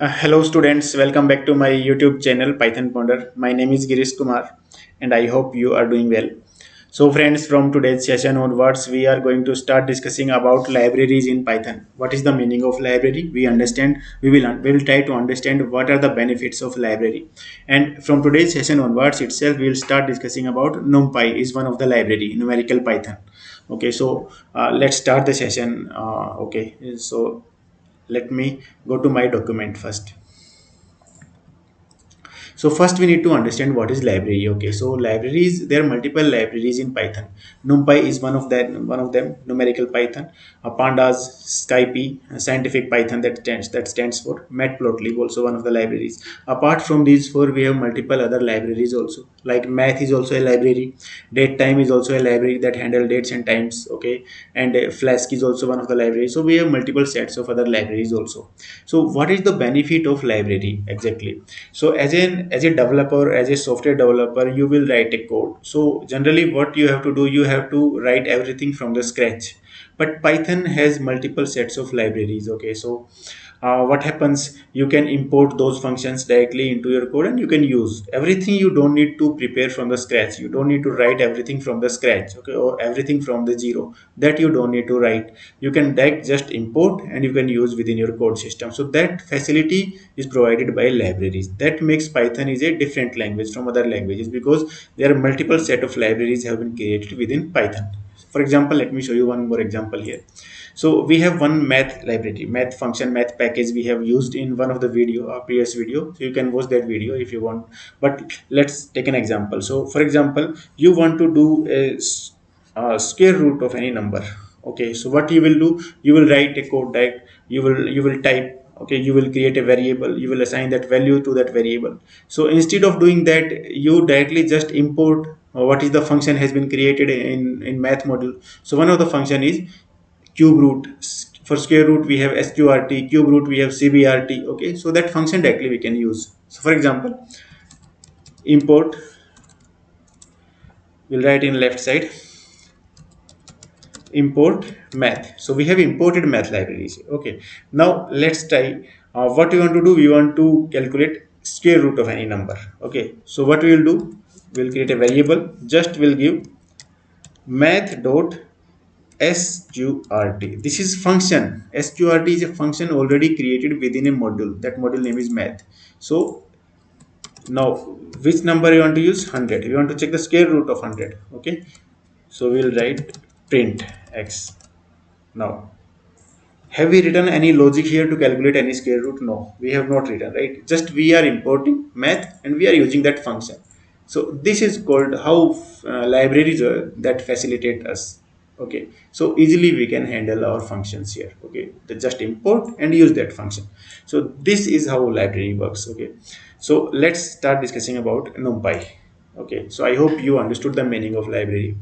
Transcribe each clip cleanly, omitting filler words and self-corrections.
Hello students, welcome back to my YouTube channel Python Ponder. My name is Girish Kumar and I hope you are doing well. So friends, from today's session onwards, we are going to start discussing about libraries in Python. What is the meaning of library? We will try to understand what are the benefits of library. And from today's session onwards itself, we will start discussing about NumPy is one of the library, numerical Python. Okay, so let's start the session. So let me go to my document first. So first we need to understand what is library. Okay, so libraries, there are multiple libraries in Python. NumPy is one of them, numerical Python. Pandas, Skype, scientific Python, that stands for Matplotlib, also one of the libraries. Apart from these four, we have multiple other libraries also. Like math is also a library, date time is also a library that handle dates and times. Okay, and Flask is also one of the libraries. So we have multiple sets of other libraries also. So what is the benefit of library exactly? So as a developer, as a software developer, you will write a code. So generally what you have to do, you have to write everything from the scratch. But Python has multiple sets of libraries. Okay, so what happens, you can import those functions directly into your code and you can use everything. You don't need to prepare from the scratch, you don't need to write everything from the scratch, okay, or everything from the zero. That you don't need to write. You can direct just import and you can use within your code system. So that facility is provided by libraries. That makes Python is a different language from other languages, because there are multiple set of libraries have been created within Python. For example, let me show you one more example here. So we have one math library, math function, math package we have used in one of the video, previous video. So you can watch that video if you want. But let's take an example. So for example, you want to do a square root of any number. Okay, so what you will do, you will write a code that you will type. Okay, you will create a variable, you will assign that value to that variable. So instead of doing that, you directly just import what is the function has been created in math module. So one of the function is cube root. For square root we have sqrt, cube root we have cbrt. Okay, so that function directly we can use. So for example, import, we'll write in left side, import math. So we have imported math libraries. Okay, now let's try what we want to do. We want to calculate square root of any number. Okay, so what we will do, we'll create a variable, just will give math dot sqrt. This is function. Sqrt is a function already created within a module. That module name is math. So now which number you want to use? 100. We want to check the square root of 100. Okay, so we'll write print x. Now have we written any logic here to calculate any square root? No, we have not written, right? Just we are importing math and we are using that function. So this is called how libraries that facilitate us. Okay, so easily we can handle our functions here. Okay, just import and use that function. So this is how library works. Okay, so let's start discussing about NumPy. Okay, so I hope you understood the meaning of library.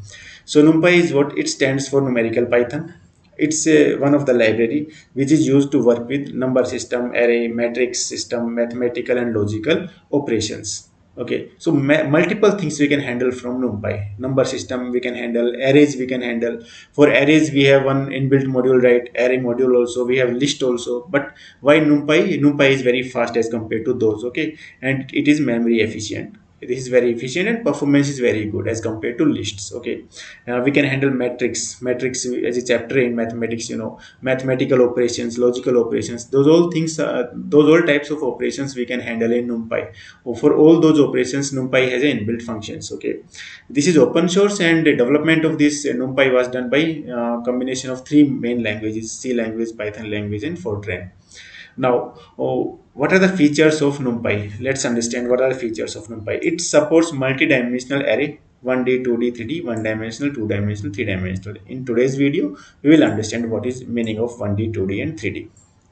So NumPy is what it stands for, numerical Python. It's one of the library which is used to work with number system, array, matrix system, mathematical and logical operations. Okay, so multiple things we can handle from NumPy. Number system we can handle, arrays we can handle. For arrays we have one inbuilt module, right? Array module also, we have list also. But why NumPy? NumPy is very fast as compared to those. Okay, and it is memory efficient. This is very efficient and performance is very good as compared to lists. Okay, we can handle matrix as a chapter in mathematics, mathematical operations, logical operations, those all things, those all types of operations we can handle in NumPy. For all those operations, NumPy has an inbuilt functions. Okay, this is open source and the development of this NumPy was done by combination of three main languages: C language, Python language and Fortran. Now, what are the features of NumPy? Let's understand what are the features of NumPy. It supports multi-dimensional array, 1D, 2D, 3D, one-dimensional, two-dimensional, three-dimensional. In today's video, we will understand what is meaning of 1D, 2D, and 3D.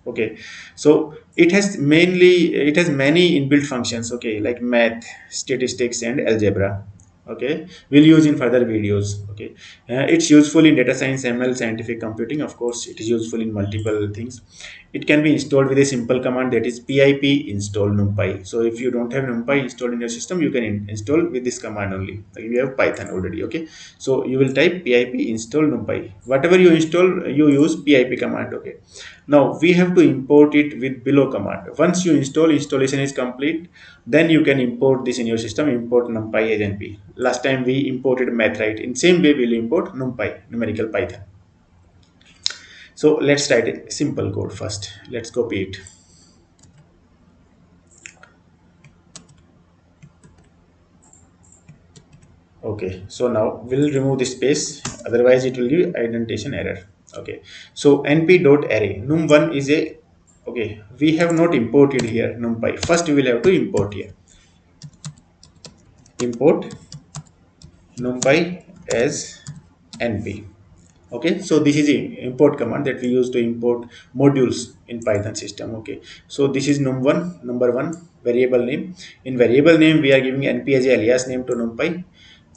Okay, so it has many inbuilt functions. Okay, like math, statistics, and algebra. Okay, we'll use in further videos. Okay, it's useful in data science, ML, scientific computing. Of course, it is useful in multiple things. It can be installed with a simple command, that is pip install numpy. So if you don't have numpy installed in your system, you can install with this command only. Like you have Python already. Okay, so you will type pip install numpy. Whatever you install, you use pip command. Okay, now we have to import it with below command. Once you install, installation is complete, then you can import this in your system. Import numpy as np. Last time we imported math, right? In same way we'll import numpy, numerical Python. So let's write a simple code first. Let's copy it. Okay, so now we'll remove the space, otherwise it will give indentation error. Okay, so np.array num1 is a, okay, we have not imported here numpy. First we will have to import here. Import numpy as np. Okay, so this is a import command that we use to import modules in Python system. Okay, so this is num1, number one variable name. In variable name we are giving np as a alias name to numpy.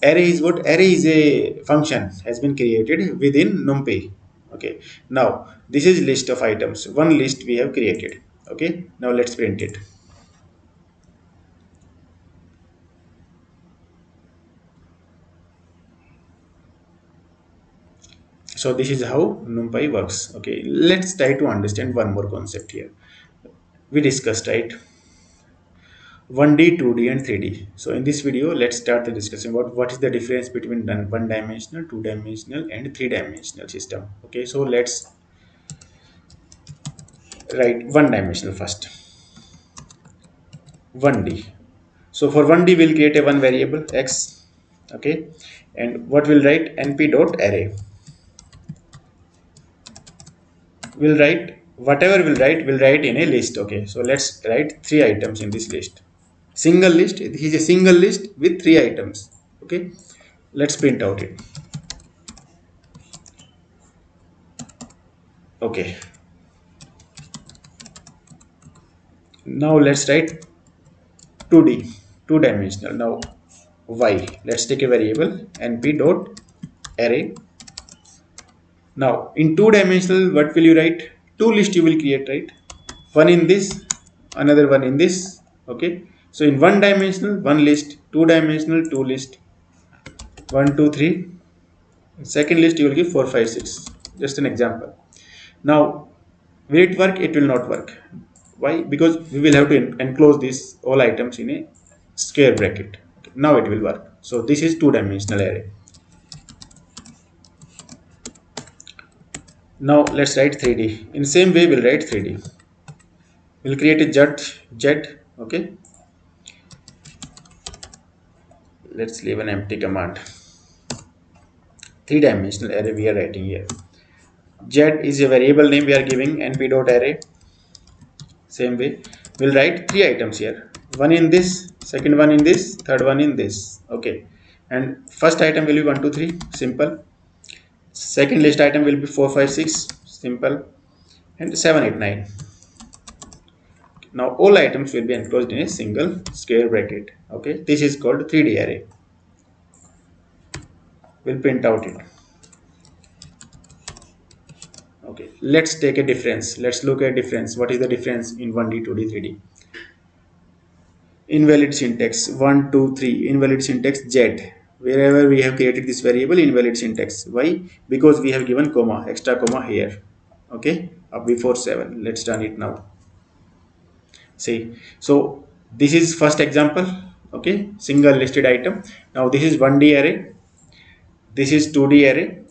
Array is what? Array is a function has been created within numpy. Okay, now this is list of items, one list we have created. Okay, now let's print it. So this is how numpy works. Okay, let's try to understand one more concept here. We discussed, right, 1D, 2D and 3D. So in this video, let's start the discussion about what is the difference between one dimensional, two dimensional and three dimensional system. Okay, so let's write one dimensional first. 1D. So for 1D, we'll create a one variable x. Okay, and what we'll write? Np dot array. We'll write whatever we'll write in a list. Okay, so let's write three items in this list. Single list. This is a single list with three items. Okay, let's print out it. Okay, now let's write 2D, two dimensional. Now y, let's take a variable np dot array. Now in two dimensional, what will you write? Two list you will create, right? One in this, another one in this. Okay, so in one dimensional one list, two dimensional two list, 1 2 3. Second list you will give 4 5 6. Just an example. Now will it work? It will not work. Why? Because we will have to enclose these all items in a square bracket. Now it will work. So this is two dimensional array. Now let's write 3D. In same way we'll write 3D. We'll create a jet. Okay, let's leave an empty command. Three dimensional array we are writing here. Jet is a variable name we are giving np dot array. Same way we'll write three items here, one in this, second one in this, third one in this. Okay, and first item will be 1 2 3, simple. Second list item will be 4 5 6, simple. And 7 8 9. Now all items will be enclosed in a single square bracket. Okay, this is called 3D array. We'll print out it. Okay, let's take a difference. Let's look at difference. What is the difference in 1D, 2D, 3D? Invalid syntax 1 2 3. Invalid syntax jet. Wherever we have created this variable, invalid syntax. Why? Because we have given comma, extra comma here. Okay, up before 7. Let's run it now. See, so this is first example. Okay, single listed item. Now this is 1D array, this is 2D array,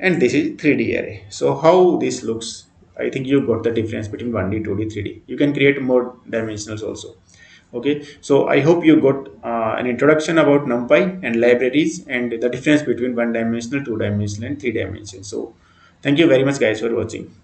and this is 3D array. So how this looks? I think you got the difference between 1D, 2D, 3D. You can create more dimensionals also. Okay, so I hope you got an introduction about NumPy and libraries and the difference between one dimensional, two dimensional and three dimensional. So thank you very much guys for watching.